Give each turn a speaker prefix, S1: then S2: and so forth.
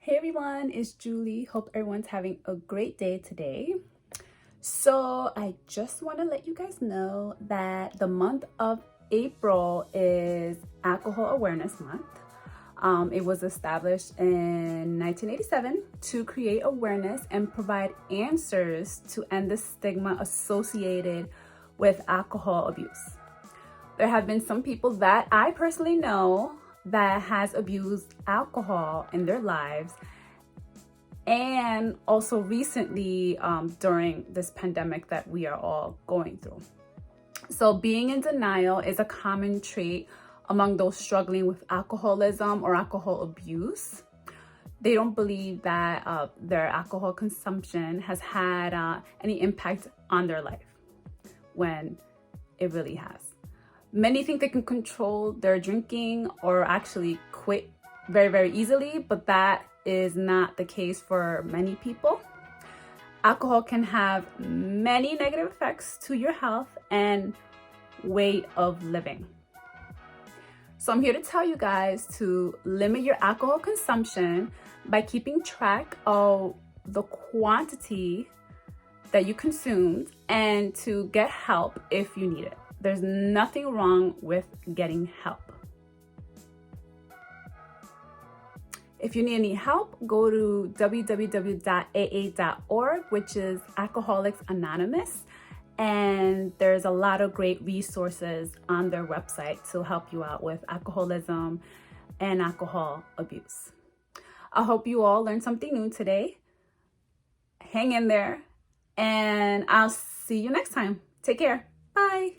S1: Hey everyone, it's Julie. Hope everyone's having a great day today. So I just want to let you guys know that the month of April is Alcohol Awareness Month. It was established in 1987 to create awareness and provide answers to end the stigma associated with alcohol abuse. There have been some people that I personally know that has abused alcohol in their lives, and also recently during this pandemic that we are all going through. So being in denial is a common trait among those struggling with alcoholism or alcohol abuse. They don't believe that their alcohol consumption has had any impact on their life when it really has. Many think they can control their drinking or actually quit very, very easily, but that is not the case for many people. Alcohol can have many negative effects to your health and way of living. So I'm here to tell you guys to limit your alcohol consumption by keeping track of the quantity that you consumed and to get help if you need it. There's nothing wrong with getting help. If you need any help, go to www.aa.org, which is Alcoholics Anonymous. And there's a lot of great resources on their website to help you out with alcoholism and alcohol abuse. I hope you all learned something new today. Hang in there, and I'll see you next time. Take care. Bye.